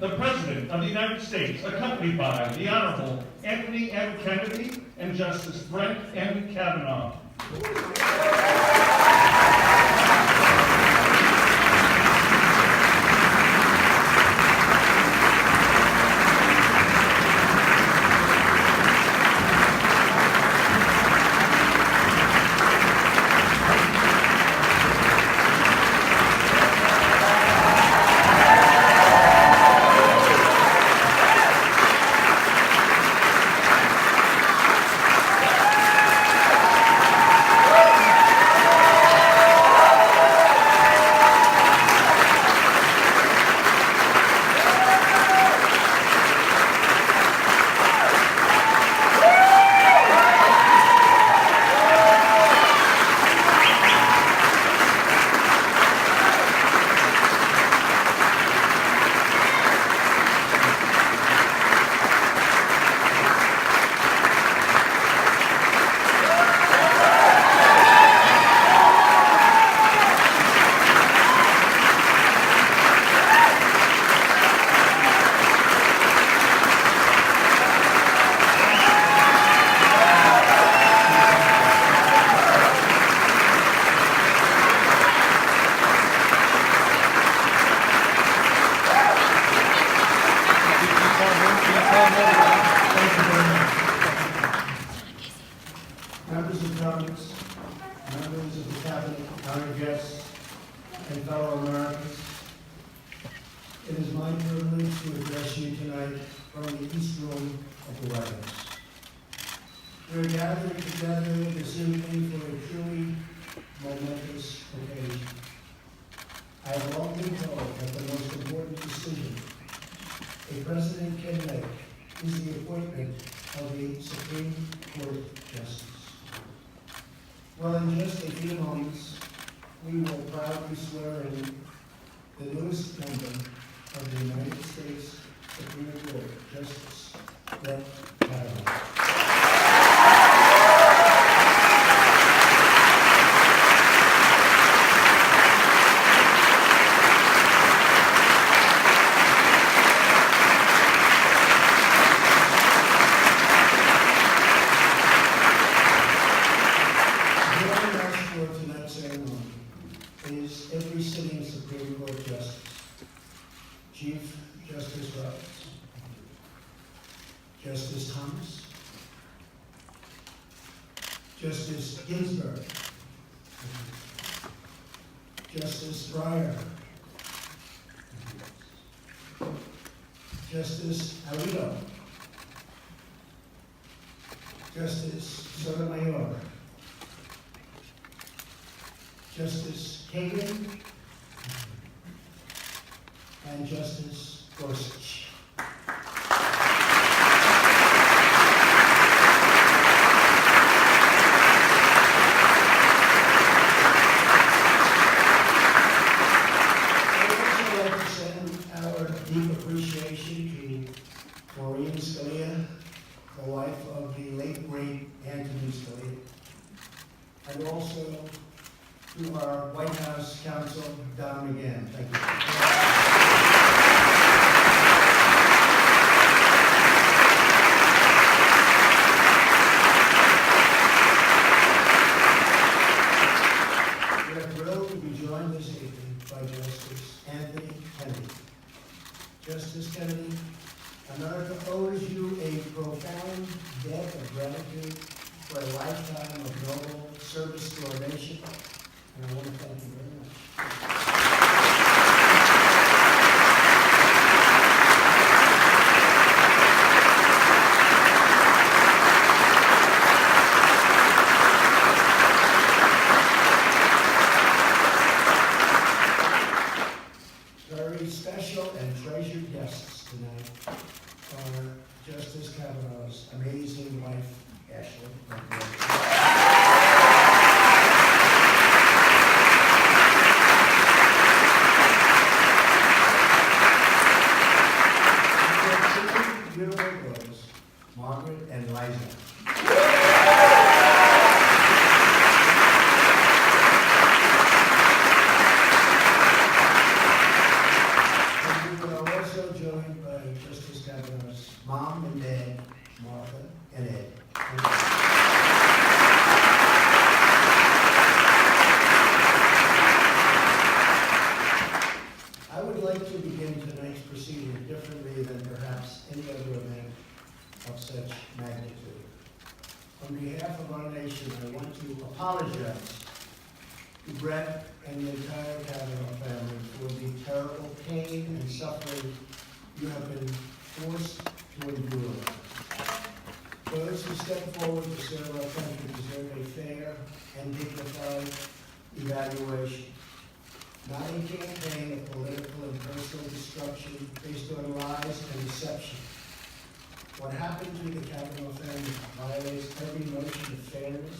the President of the United States, accompanied by the Honorable Anthony M. Kennedy and Justice Brent M. Kavanaugh. Members of Congress, members of the Cabinet, honored guests, and fellow Americans, it is my privilege to address you tonight from the East Room of the White House. We are gathered together this evening for a truly momentous occasion. I have long been told that the most important decision a president can make is the appointment of a Supreme Court justice. Well, in just a few moments, we will proudly swear in the newest member of the United States Supreme Court, Justice Brett Kavanaugh. Is every sitting Supreme Court Justice, Chief Justice Roberts, Justice Thomas, Justice Ginsburg, Justice Breyer, Justice Alito, Justice Sotomayor, Justice Kagan, and Justice Gorsuch. I would also like to send our deep appreciation to Maureen Scalia, the wife of the late great Anthony Scalia, and also to our White House counsel, Don McGann. Thank you. We are thrilled to be joined this evening by Justice Anthony Kennedy. Justice Kennedy, America owes you a profound debt of gratitude for a lifetime of noble service to our nation. And I want to thank you very much. Very special and treasured guests tonight are Justice Kavanaugh's amazing wife, Ashley. Thank you. apologize to Brett and the entire Kavanaugh family for the terrible pain and suffering you have been forced to endure. Those who step forward to serve our country deserve a fair and dignified evaluation, not a campaign of political and personal destruction based on lies and deception. What happened to the Kavanaugh family violates every notion of fairness,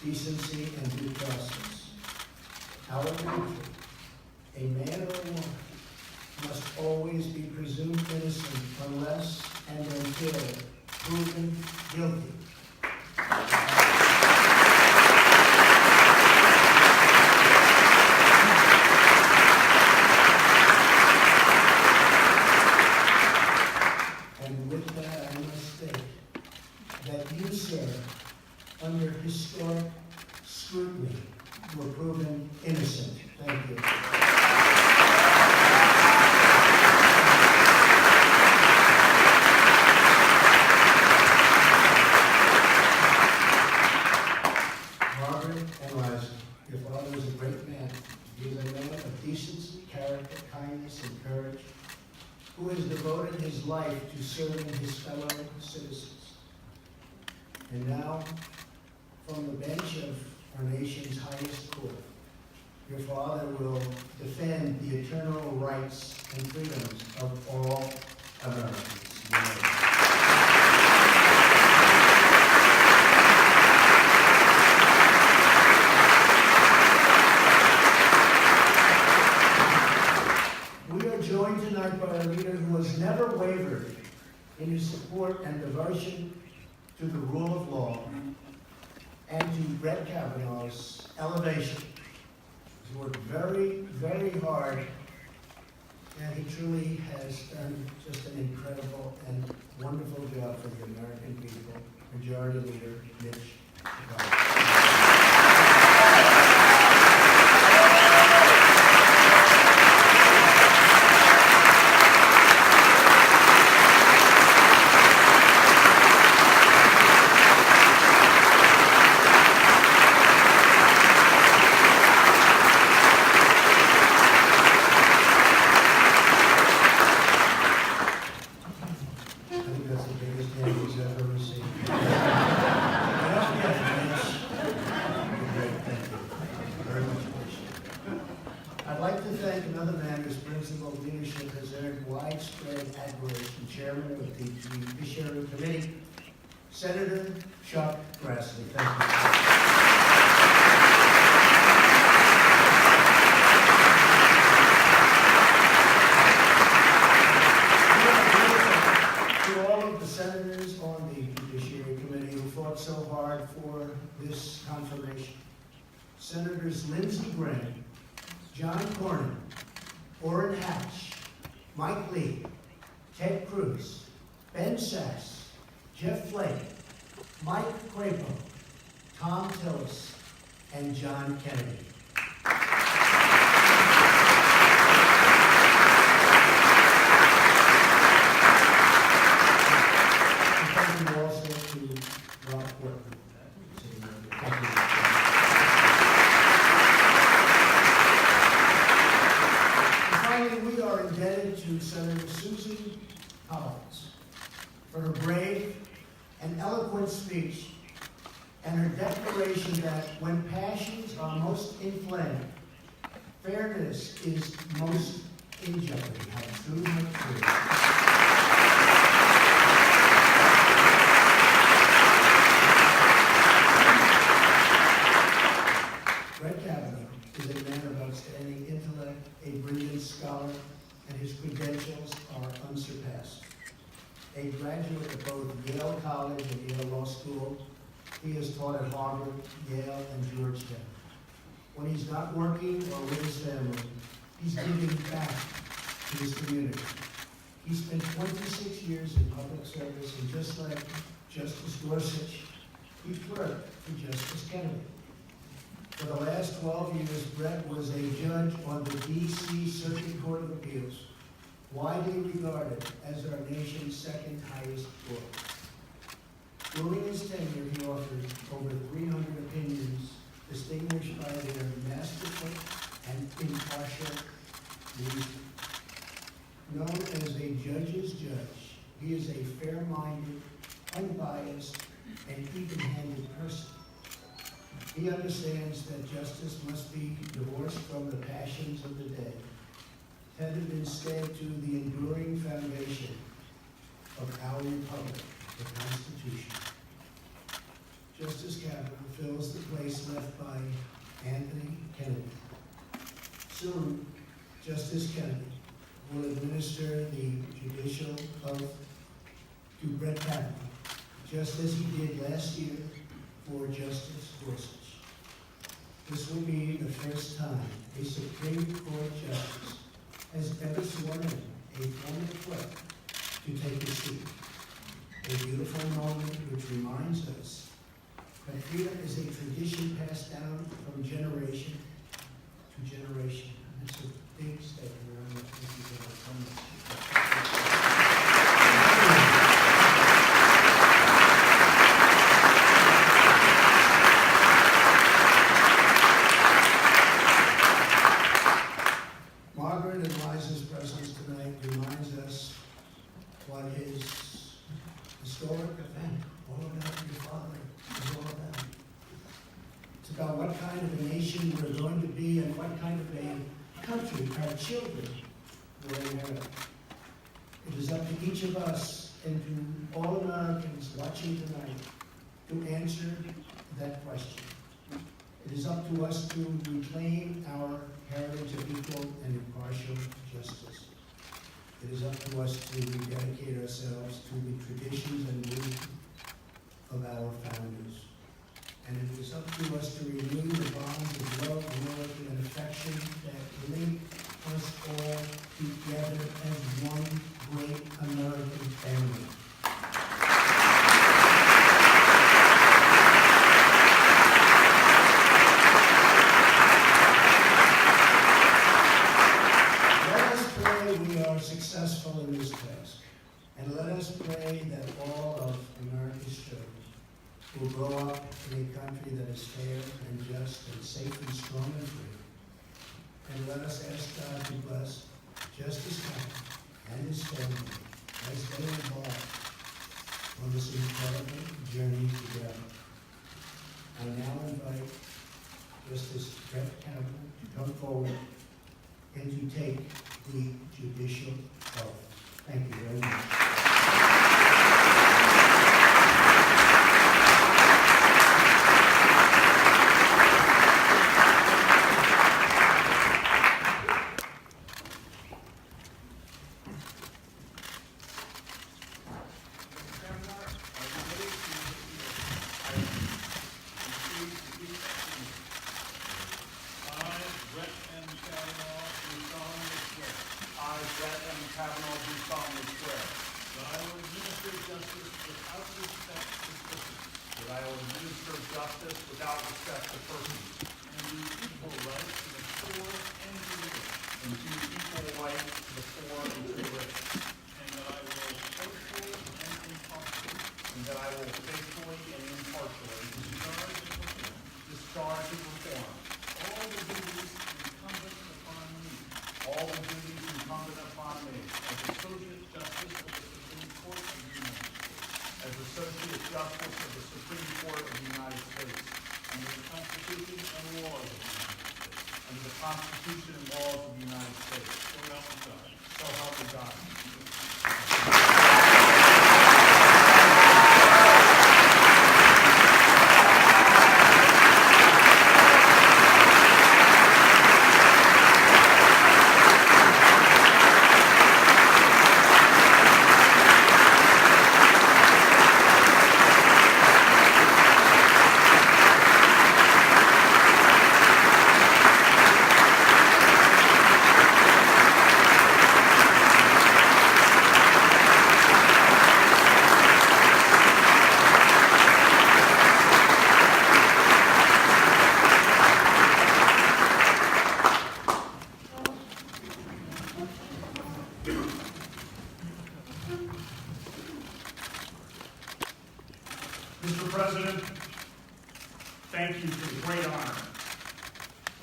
decency, and due process. Our country, a man or a woman, must always be presumed innocent unless and until proven guilty. And with that, I must state that you, sir, under historic scrutiny, were proven innocent. Thank you. Margaret and Liza, your father is a great man. He is a man of decency, character, kindness, and courage, who has devoted his life to serving his fellow citizens. And now, from the bench of our nation's highest court, your father will defend the eternal rights and freedoms of all Americans. We are joined tonight by a leader who has never wavered in his support and devotion to the rule of law and to Brett Kavanaugh's elevation. He's worked very, very hard, and he truly has done just an incredible and wonderful job for the American people. Majority Leader Mitch McConnell. I'd like to thank another man whose principal leadership has earned widespread admiration, Chairman of the Judiciary Committee, Senator Chuck Grassley. Thank you. To all of the senators on the Judiciary Committee who fought so hard for this confirmation. Senators Lindsey Graham, John Cornyn, Orrin Hatch, Mike Lee, Ted Cruz, Ben Sasse, Jeff Flake, Mike Crapo, Tom Tillis, and John Kennedy. Thank you also to Rob Portman. Thank you. We are indebted to Senator Susan Collins for her brave and eloquent speech and her declaration that when passions are most inflamed, fairness is most in jeopardy. How true, how true. Brett Kavanaugh is a man of outstanding intellect, a brilliant scholar, and his credentials are unsurpassed. A graduate of both Yale College and Yale Law School, he has taught at Harvard, Yale, and Georgetown. When he's not working or with his family, he's giving back to his community. He spent 26 years in public service, and just like Justice Gorsuch, he clerked for Justice Kennedy. For the last 12 years, Brett was a judge on the D.C. Circuit Court of Appeals, widely regarded as our nation's second highest court. During his tenure, he authored over 300 opinions distinguished by their masterful and impartial reasoning. Known as a judge's judge, he is a fair-minded, unbiased, and even-handed person. He understands that justice must be divorced from the passions of the day, headed instead to the enduring foundation of our republic, the Constitution. Justice Kavanaugh fills the place left by Anthony Kennedy. Soon, Justice Kennedy will administer the judicial oath to Brett Kavanaugh, just as he did last year for Justice Gorsuch. This will be the first time a Supreme Court justice has ever sworn in a former clerk to take his seat. A beautiful moment which reminds us that freedom is a tradition passed down from generation to generation. And it's a big statement. I don't think you can so much. Margaret and Liza's presence tonight reminds us what his historic event, all about your father, is all about. It's about what kind of a nation we're going to be and what kind of a country our children will inherit. It is up to each of us and to all Americans watching tonight to answer that question. It is up to us to reclaim our heritage of equal and impartial justice. It is up to us to rededicate ourselves to the traditions and wisdom of our founders. And it is up to us to renew the bonds of love, loyalty, and affection that link us all together as one great American family. Successful in this task. And let us pray that all of America's children will grow up in a country that is fair and just and safe and strong and free. And let us ask God to bless Justice Kavanaugh and his family as they embark on this incredible journey together. I now invite Justice Brett Kavanaugh to come forward and to take the judicial oath. Thank you very much. Kavanaugh do solemnly swear that I will administer justice without respect to persons. That I will administer justice without respect to persons. And do equal right to the poor and to the rich. And do equal right to the poor and to the rich. And that I will faithfully and impartially. And that I will faithfully and impartially discharge and perform all the duties incumbent upon me. All the duties incumbent upon me as Associate Justice of the Supreme Court of the United States. As Associate Justice of the Supreme Court of the United States. Under the Constitution and laws of the United States. Under the Constitution and laws of the United States. So help me God. So help me God.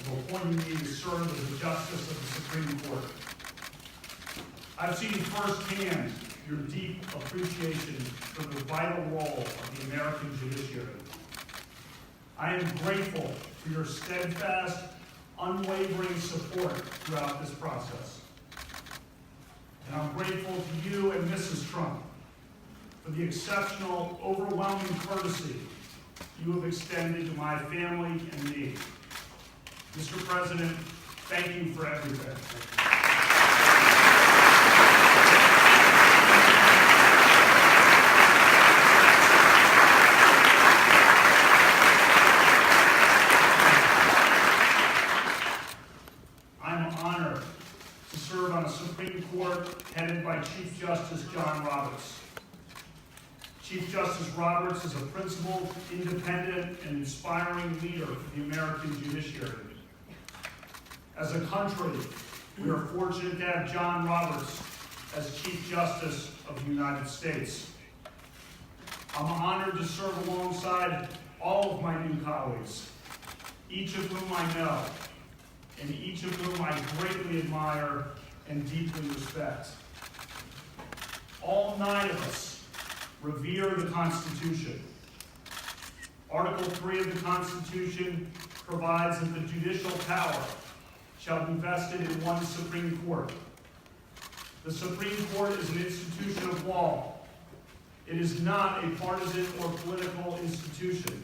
for appointing me to serve as a justice of the Supreme Court. I've seen firsthand your deep appreciation for the vital role of the American judiciary. I am grateful for your steadfast, unwavering support throughout this process. And I'm grateful to you and Mrs. Trump for the exceptional, overwhelming courtesy you have extended to my family and me. Mr. President, thank you for everything. I'm honored to serve on a Supreme Court headed by Chief Justice John Roberts. Chief Justice Roberts is a principled, independent, and inspiring leader for the American judiciary. As a country, we are fortunate to have John Roberts as Chief Justice of the United States. I'm honored to serve alongside all of my new colleagues, each of whom I know, and each of whom I greatly admire and deeply respect. All 9 of us revere the Constitution. Article 3 of the Constitution provides that the judicial power shall be vested in one Supreme Court. The Supreme Court is an institution of law. It is not a partisan or political institution.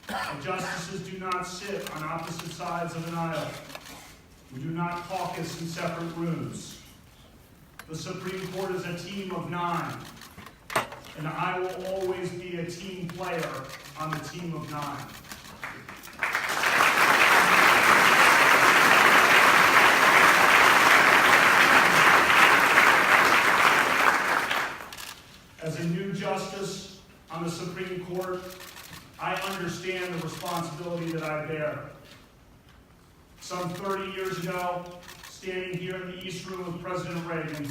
The justices do not sit on opposite sides of an aisle. We do not caucus in separate rooms. The Supreme Court is a team of 9, and I will always be a team player on the team of 9. As a new justice on the Supreme Court, I understand the responsibility that I bear. Some 30 years ago, standing here in the East Room with President Reagan,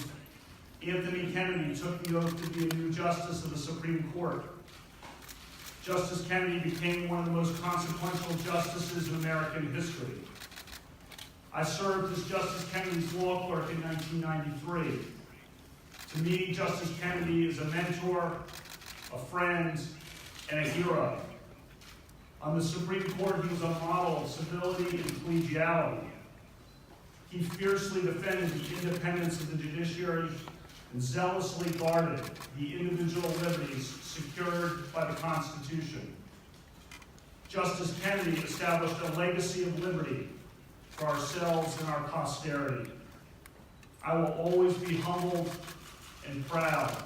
Anthony Kennedy took the oath to be a new justice of the Supreme Court. Justice Kennedy became one of the most consequential justices in American history. I served as Justice Kennedy's law clerk in 1993. To me, Justice Kennedy is a mentor, a friend, and a hero. On the Supreme Court, he was a model of civility and collegiality. He fiercely defended the independence of the judiciary and zealously guarded the individual liberties secured by the Constitution. Justice Kennedy established a legacy of liberty for ourselves and our posterity. I will always be humbled and proud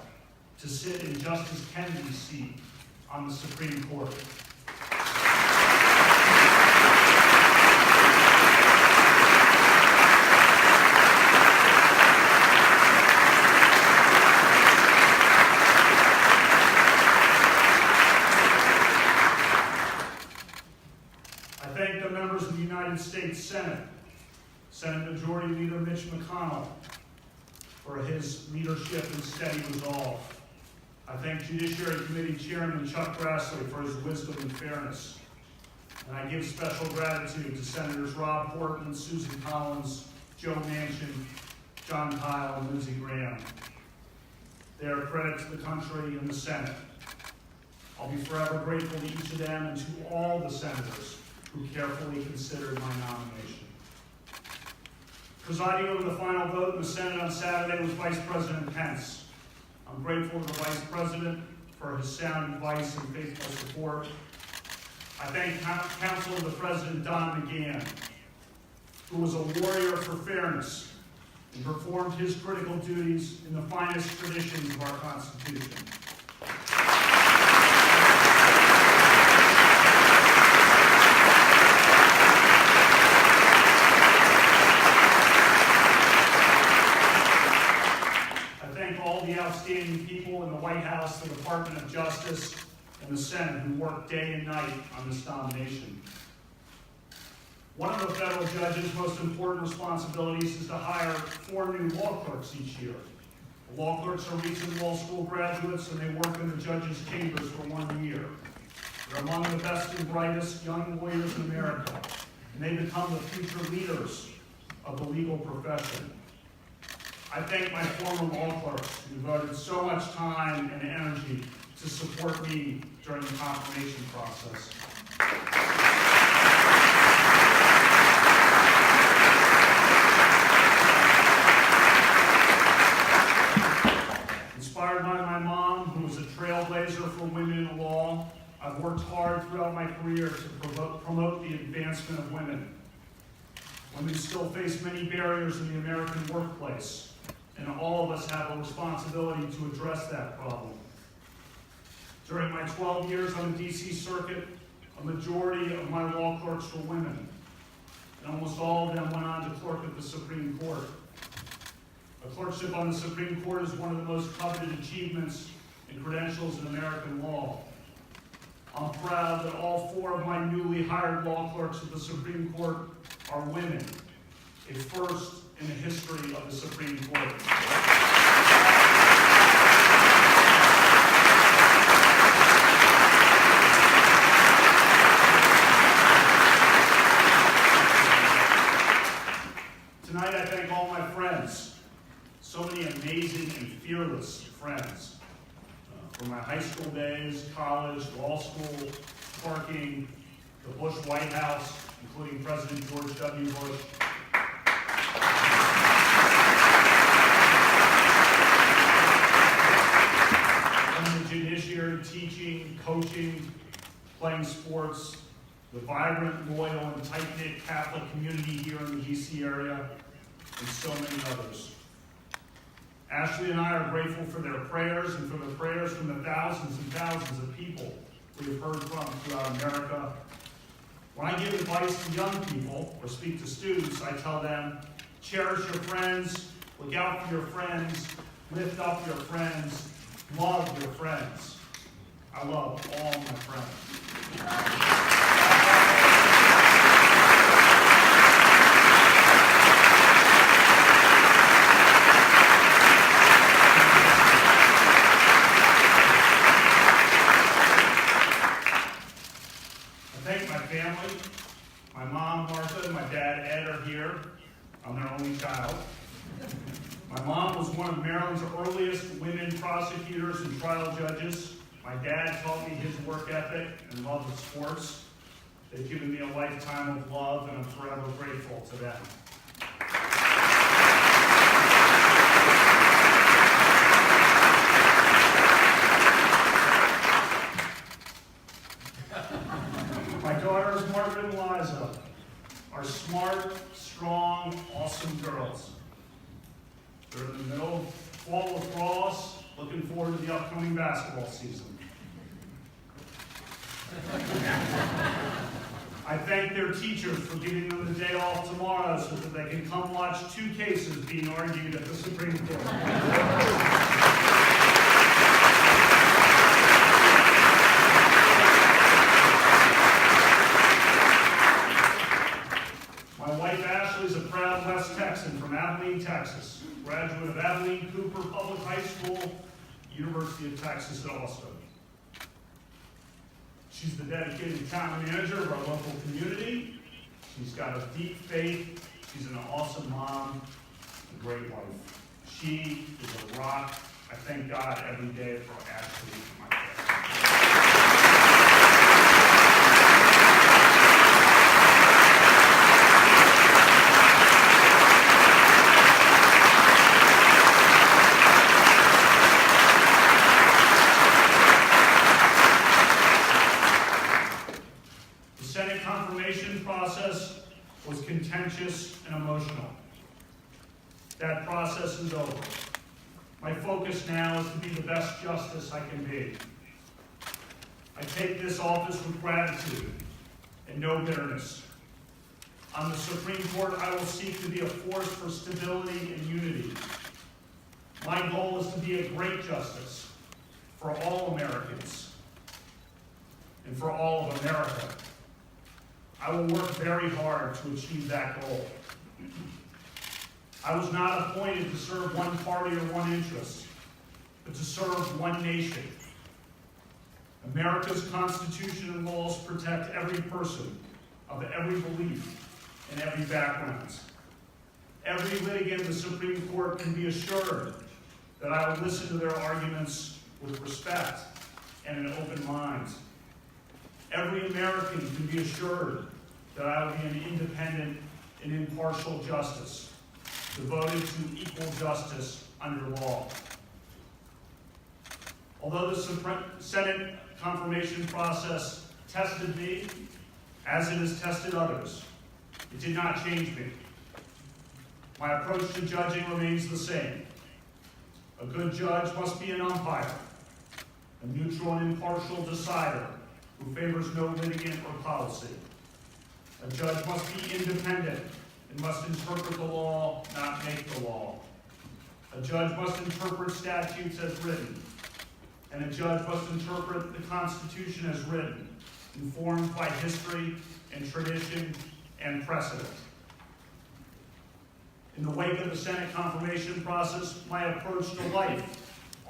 to sit in Justice Kennedy's seat on the Supreme Court. I thank the members of the United States Senate, Senate Majority Leader Mitch McConnell, for his leadership and steady resolve. I thank Judiciary Committee Chairman Chuck Grassley for his wisdom and fairness. And I give special gratitude to Senators Rob Portman, Susan Collins, Joe Manchin, John Kyle, and Lindsey Graham. They are a credit to the country and the Senate. I'll be forever grateful to each of them and to all the senators who carefully considered my nomination. Presiding over the final vote in the Senate on Saturday was Vice President Pence. I'm grateful to the Vice President for his sound advice and faithful support. I thank Counsel of the President Don McGahn, who was a warrior for fairness and performed his critical duties in the finest traditions of our Constitution. Outstanding people in the White House, the Department of Justice, and the Senate who worked day and night on this nomination. One of the federal judge's most important responsibilities is to hire 4 new law clerks each year. The law clerks are recent law school graduates, and they work in the judge's chambers for 1 year. They're among the best and brightest young lawyers in America, and they become the future leaders of the legal profession. I thank my former law clerks who devoted so much time and energy to support me during the confirmation process. Inspired by my mom, who was a trailblazer for women in law, I've worked hard throughout my career to promote the advancement of women. Women still face many barriers in the American workplace, and all of us have a responsibility to address that problem. During my 12 years on the D.C. Circuit, a majority of my law clerks were women, and almost all of them went on to clerk at the Supreme Court. A clerkship on the Supreme Court is one of the most coveted achievements and credentials in American law. I'm proud that all 4 of my newly hired law clerks at the Supreme Court are women, a first in the history of the Supreme Court. Tonight I thank all my friends, so many amazing and fearless friends. From my high school days, college, law school, clerking, the Bush White House, including President George W. Bush. From the judiciary, teaching, coaching, playing sports, the vibrant, loyal, and tight-knit Catholic community here in the D.C. area, and so many others. Ashley and I are grateful for their prayers and for the prayers from the thousands and thousands of people we have heard from throughout America. When I give advice to young people or speak to students, I tell them, cherish your friends, look out for your friends, lift up your friends, love your friends. I love all my friends. Family. My mom, Martha, and my dad, Ed, are here. I'm their only child. My mom was one of Maryland's earliest women prosecutors and trial judges. My dad taught me his work ethic and love of sports. They've given me a lifetime of love, and I'm forever grateful to them. My daughters, Margaret and Liza, are smart, strong, awesome girls. They're in the middle of fall lacrosse, looking forward to the upcoming basketball season. I thank their teachers for giving them the day off tomorrow so that they can come watch 2 cases being argued at the Supreme Court. Ashley's a proud West Texan from Abilene, Texas, graduate of Abilene Cooper Public High School, University of Texas at Austin. She's the dedicated town manager of our local community. She's got a deep faith. She's an awesome mom, a great wife. She is a rock. I thank God every day for Ashley, my family. Process was contentious and emotional. That process is over. My focus now is to be the best justice I can be. I take this office with gratitude and no bitterness. On the Supreme Court, I will seek to be a force for stability and unity. My goal is to be a great justice for all Americans and for all of America. I will work very hard to achieve that goal. I was not appointed to serve one party or one interest, but to serve one nation. America's Constitution and laws protect every person, of every belief and every background. Every litigant in the Supreme Court can be assured that I will listen to their arguments with respect and an open mind. Every American can be assured that I will be an independent and impartial justice, devoted to equal justice under law. Although the Senate confirmation process tested me, as it has tested others, it did not change me. My approach to judging remains the same. A good judge must be an umpire, a neutral and impartial decider who favors no litigant or policy. A judge must be independent and must interpret the law, not make the law. A judge must interpret statutes as written, and a judge must interpret the Constitution as written, informed by history and tradition and precedent. In the wake of the Senate confirmation process, my approach to life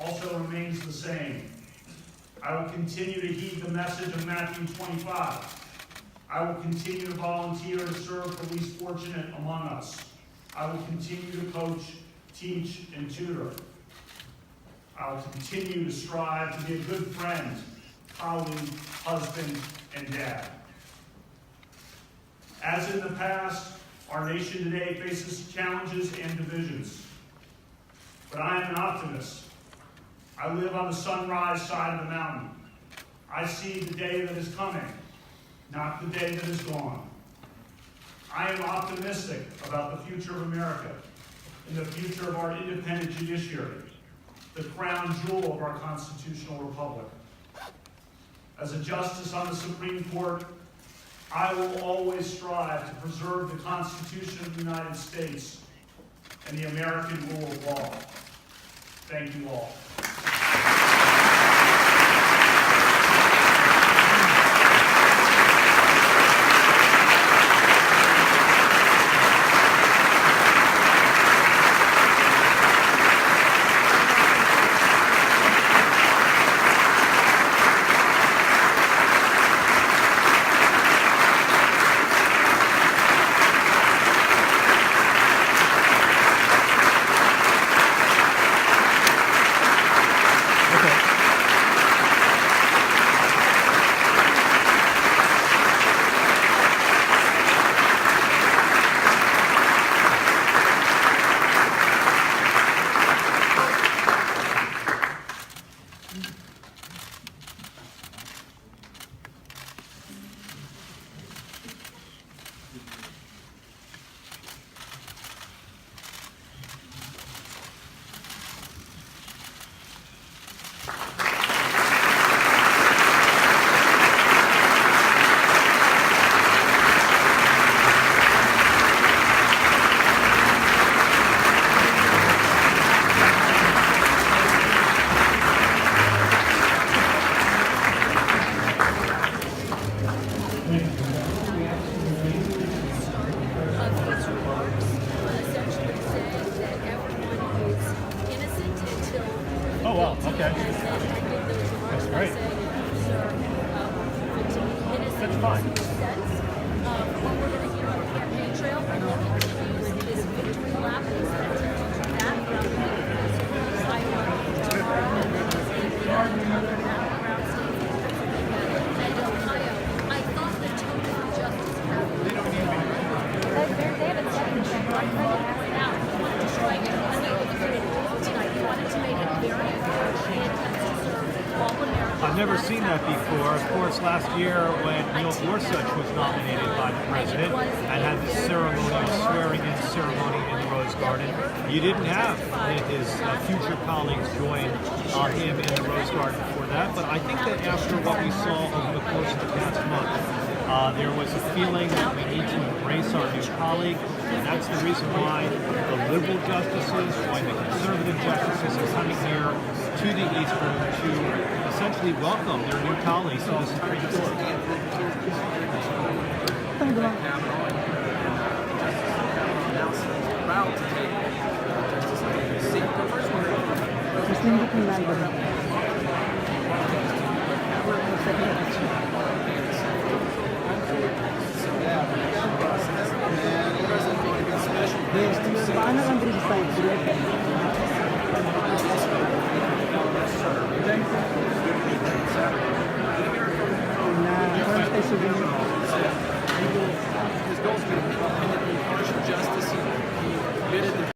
also remains the same. I will continue to heed the message of Matthew 25. I will continue to volunteer to serve the least fortunate among us. I will continue to coach, teach, and tutor. I will continue to strive to be a good friend, colleague, husband, and dad. As in the past, our nation today faces challenges and divisions. But I am an optimist. I live on the sunrise side of the mountain. I see the day that is coming, not the day that is gone. I am optimistic about the future of America and the future of our independent judiciary, the crown jewel of our constitutional republic. As a justice on the Supreme Court, I will always strive to preserve the Constitution of the United States and the American rule of law. Thank you all. Oh, wow, okay. That's great. That's fine. What we're going to hear on the campaign trail, we're going to use this victory lap and expect to do that from Iowa tomorrow, and then another battleground state and Ohio. I thought the token of justice happened. They haven't said anything, but I tried to point out, he wanted to strike it. I know it was good tonight. He wanted to make it very fair and to serve all Americans. I've never seen that before. Of course, last year when Neil Gorsuch was nominated by the president and had the ceremonial swearing-in ceremony in the Rose Garden, you didn't have his future colleagues join him in the Rose Garden for that. But I think that after what we saw over the course of the past month, there was a feeling that we need to embrace our new colleague, and that's the reason why the liberal justices, why the conservative justices are coming here to the East Room to essentially welcome their new colleagues to the Supreme Court.